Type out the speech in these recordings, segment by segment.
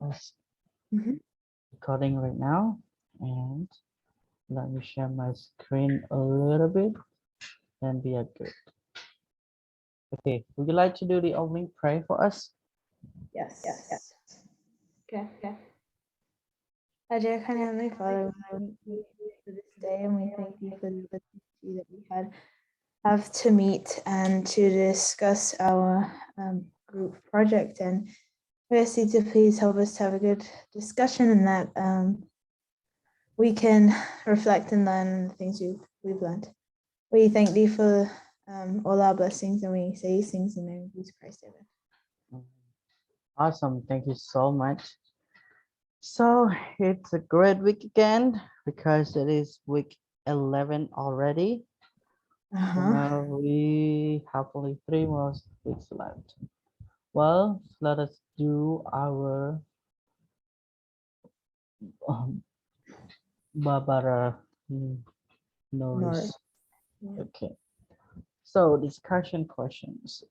us Mhm. recording right now, and let me share my screen a little bit, and we are good. Okay, would you like to do the opening prayer for us? Yes. Okay. Our dear kind Heavenly Father, we thank you for this day, and we thank you for the opportunity that we have to meet and to discuss our group project. And we ask you to please help us to have a good discussion, and that we can reflect and learn the things we've learned. We thank thee for all our blessings, and we say these things in the name of Jesus Christ. Amen. Awesome, thank you so much. So it's a great week again because it is week 11 already. We have only 3 more weeks left. Well, let us do our Barbara Norris. Norris. Yeah. Okay. So discussion questions.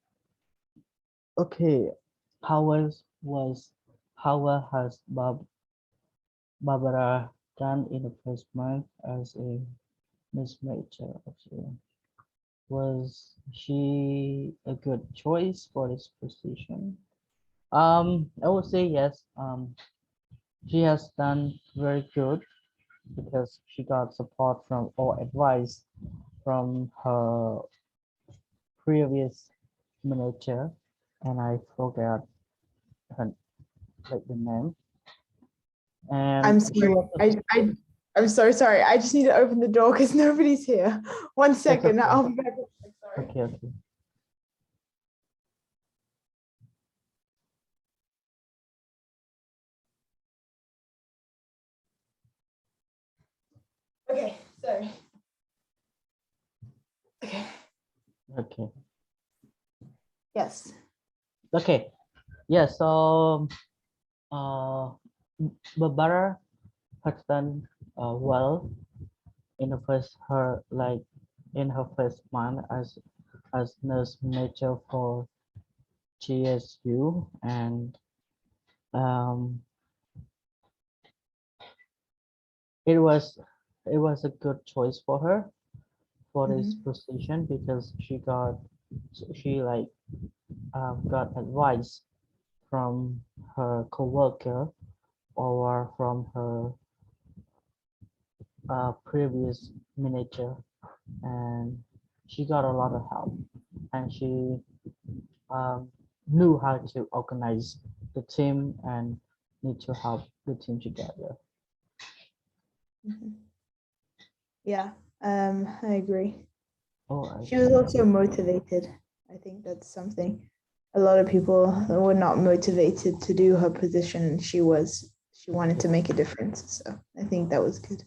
Okay. How has Barbara done in the first month as a Miss Major? Actually, was she a good choice for this position? I would say yes. She has done very good because she got support from or advice from her previous manager, and I forgot her like the name. And I'm she sorry. was I'm so sorry. I just need to open the door because nobody's here. 1 second. okay. I'll be back. Sorry. Okay. Okay. Sorry. Okay. Okay. Yes. Okay. Yeah. So, Barbara has done well in the in her first month as nurse manager for GSU, and um, it was a good choice for her for this position because she got advice from her coworker or from her previous manager, and she got a lot of help, and she um, knew how to organize the team and need to help the team together. Yeah. I agree. Oh, She was also motivated. I think that's something a lot of people were not motivated to do her position, and she was. She wanted to make a difference. So I think that was good.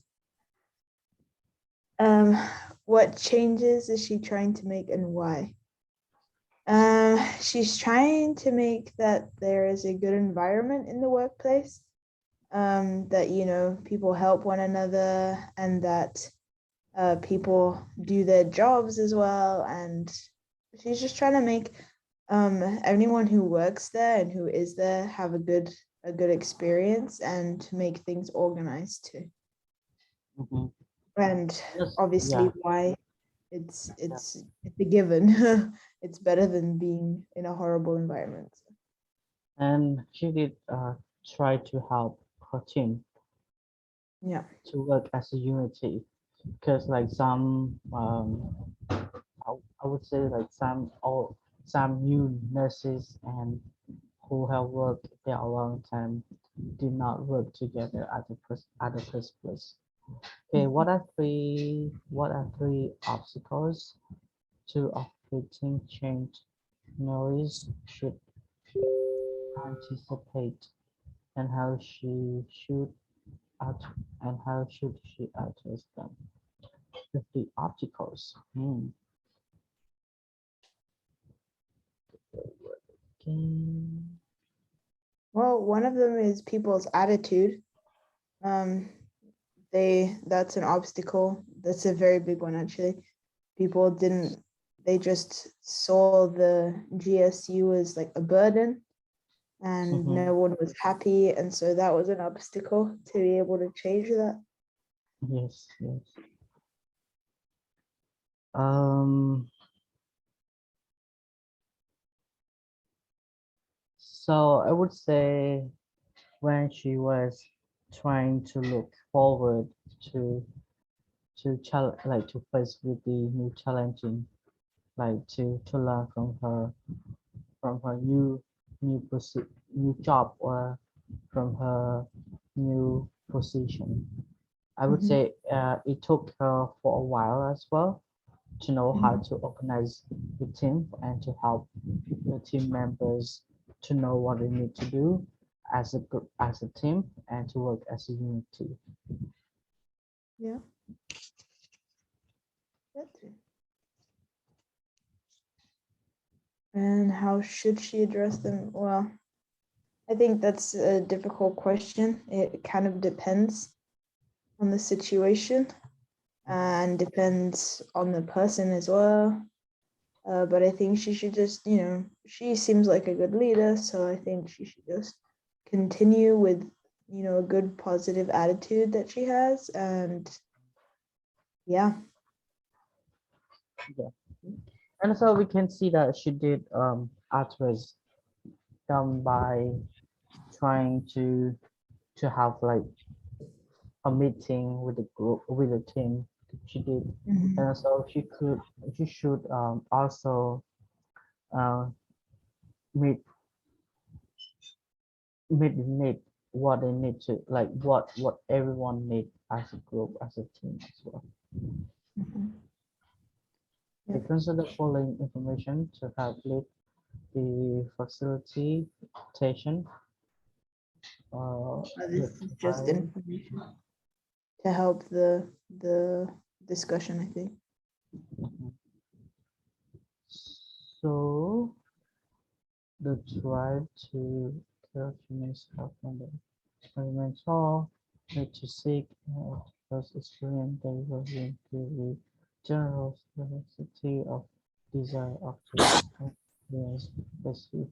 What changes is she trying to make, and why? She's trying to make that there is a good environment in the workplace, that people help one another, and that people do their jobs as well. And she's just trying to make anyone who works there and who is there have a good experience, and to make things organized too. mhm. And Yes, obviously yeah, why it's a given. It's better than being in a horrible environment. and she did try to help her team Yeah. to work as a unity because like some I would say like some new nurses and who have worked there a long time did not work together at the first place. Okay, what are three obstacles to affecting change Norris should anticipate, and out how should she address them? The obstacles. Okay. Well, one of them is people's attitude. Um, that's an obstacle. That's a very big one, actually. People they just saw the GSU as like a burden, and Mhm. no one was happy, and so that was an obstacle to be able to change that. Yes, yes. Um, so I would say when she was trying to look forward to like to face with the new challenging, like to learn from her new job or from her new position. I would Mhm, say it took her for a while as well to know how mhm. to organize the team and to help the team members to know what they need to do as a group, as a team, and to work as a unity. Yeah, that's it. And how should she address them? Well, I think that's a difficult question. It kind of depends on the situation and depends on the person as well. But I think she should just, she seems like a good leader, so I think she should just continue with, a good positive attitude that she has. And yeah. Yeah. And so we can see that she did outwards done by trying to have like a meeting with the group with the team. She did, Mhm. and so she should also uh, meet meet the need what they need to like what everyone need as a group as a team as well. Mhm. They Yeah. consider following information to help lead the facilitation This the is just trial. information to help the discussion, I think. So the drive to carefulness help on the experiments all need to seek first experience diverging to the general necessity of desire of to experience specific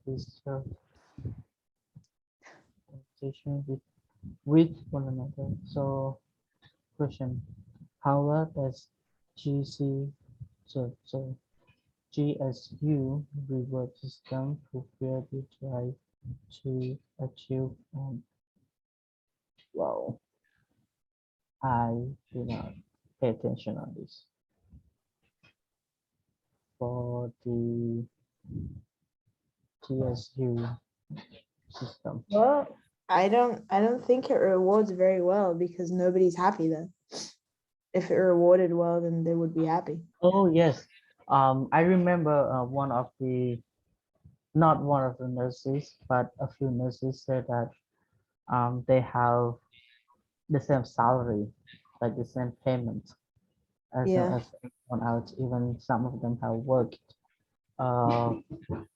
this conversation with one another. So question, how well does GC so GSU reward system fulfill the drive to achieve wow, I do not pay attention on this for the GSU system. Well, I don't think it rewards very well because nobody's happy then. If it rewarded well, then they would be happy. Oh yes, I remember one of the not one of the nurses, but a few nurses said that they have the same salary, like the same payment as soon Yeah. as everyone else. Even some of them have worked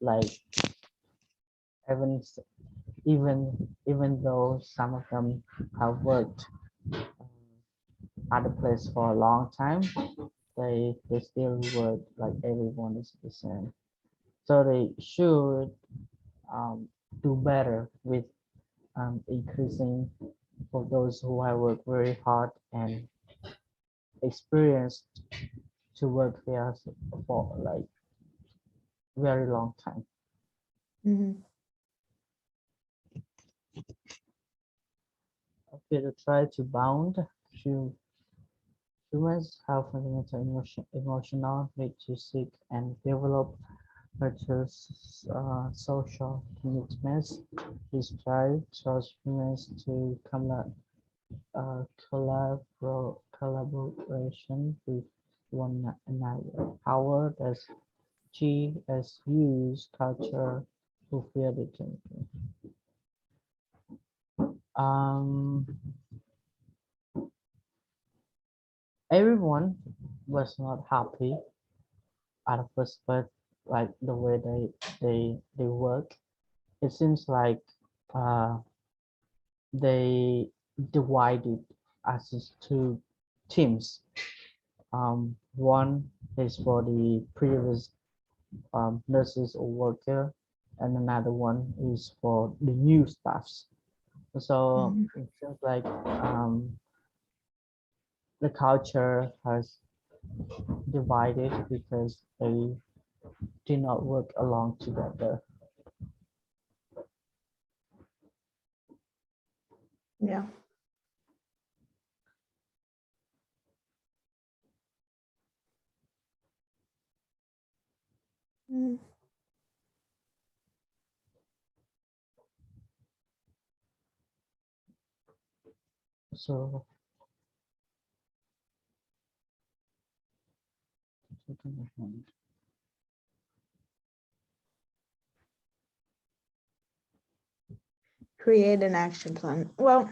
like even even though some of them have worked at the place for a long time, they still work like everyone is the same. So they should um, do better with increasing for those who have worked very hard and experienced to work there for like very long time. Hmm. Okay, to try to bound to humans have fundamental emotional need to seek and develop nurtures social commitments. This drive shows humans to collaboration with one another. However, does GSU's culture fulfill the thinking? Um, everyone was not happy at first, but like the way they work, it seems like uh, they divided us as two teams. One is for the previous nurses or worker, and another one is for the new staffs. So Mhm. it feels like the culture has divided because they did not work along together. Yeah. Mm. So Create an action plan. Well,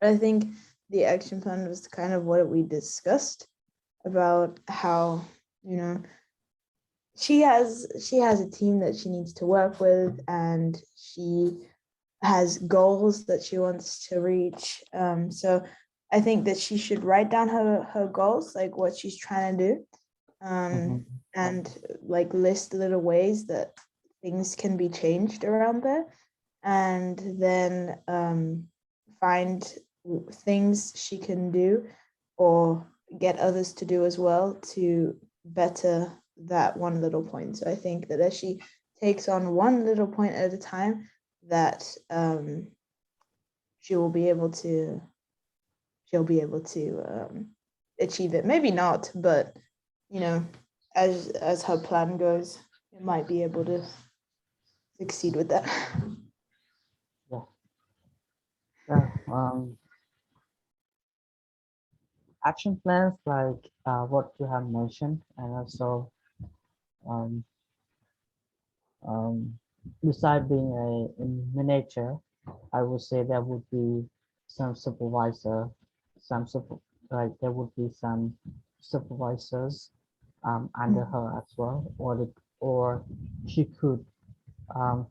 I think the action plan was kind of what we discussed about how, you know, she has a team that she needs to work with, and she has goals that she wants to reach. So I think that she should write down her goals, like what she's trying to do, mhm, and like list little ways that things can be changed around there, and then find things she can do or get others to do as well to better that one little point. So I think that as she takes on one little point at a time, that she will be able to she'll be able to achieve it. Maybe not, but you know, as her plan goes, it might be able to succeed with that. yeah. Yeah, action plans like what you have mentioned, and also um, um, beside being a manager, I would say there would be some supervisor, some super, like there would be some supervisors under her as well, or she could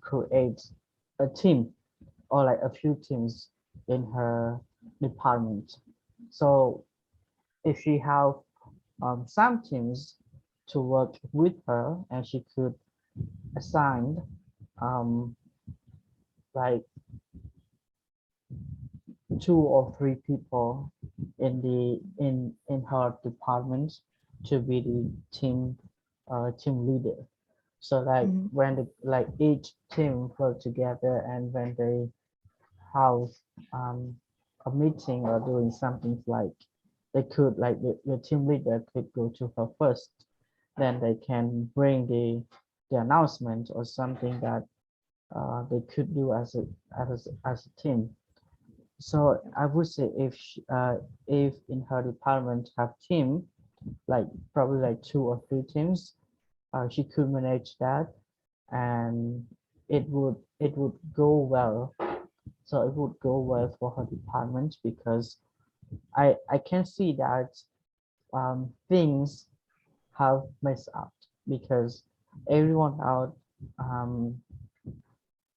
create a team or like a few teams in her department. So if she have some teams to work with her, and she could assign um, like 2 or 3 people in her department to be the team leader. So like Mhm. when the like each team work together, and when they have a meeting or doing something, like they could like the team leader could go to her first, then they can bring the announcement or something that they could do as a team. So I would say if in her department have team, like probably like 2 or 3 teams, she could manage that, and it would go well. So it would go well for her department, because I can see that things have messed up, because everyone out um,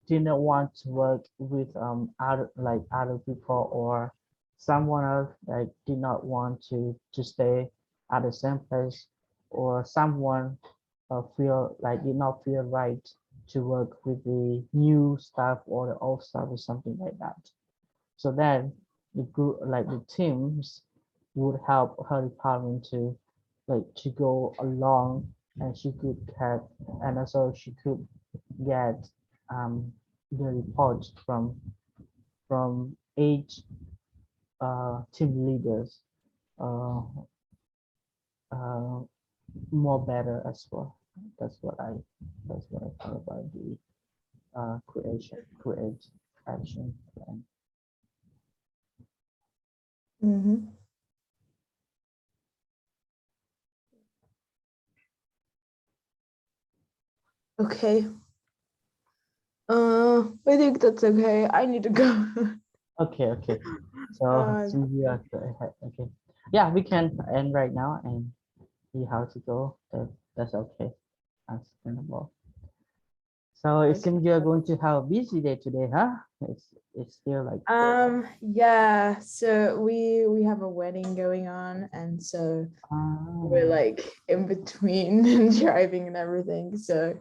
didn't want to work with other people, or someone else like did not want to stay at the same place, or someone feel like did not feel right to work with the new staff or the old staff or something like that. So then the group, like the teams, would help her department to to go along, and she could get, and also she could get the reports from each team leaders uh, uh, more better as well. That's what I that's what I thought about the create action plan. Mhm. Okay. I think that's okay. I need to go. Okay, okay. So uh, since you are okay, yeah, we can end right now and see how to go. That's okay. Understandable. So it okay. seems you are going to have a busy day today, huh? It's still like Yeah, so we have a wedding going on, and so we're ah like in between and driving and everything. So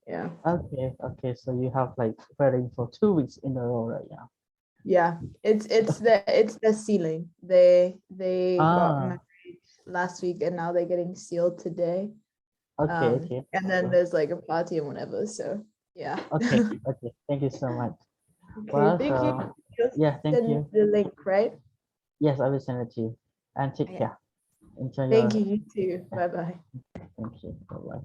Yeah. Okay, okay. So you have like wedding for 2 weeks in a row right now. Yeah. It's the ceiling. They got Ah, married last week and now they're getting sealed today. okay, okay. And then Okay, there's like a party and whatever. So yeah. okay, okay. Thank you so much. Okay, Well, thank you. so You'll yeah, thank send you. the link, right? Yes, I will send it to you. And take Yeah. care. Enjoy Thank you, your. you too. Bye bye. Thank you. Bye bye.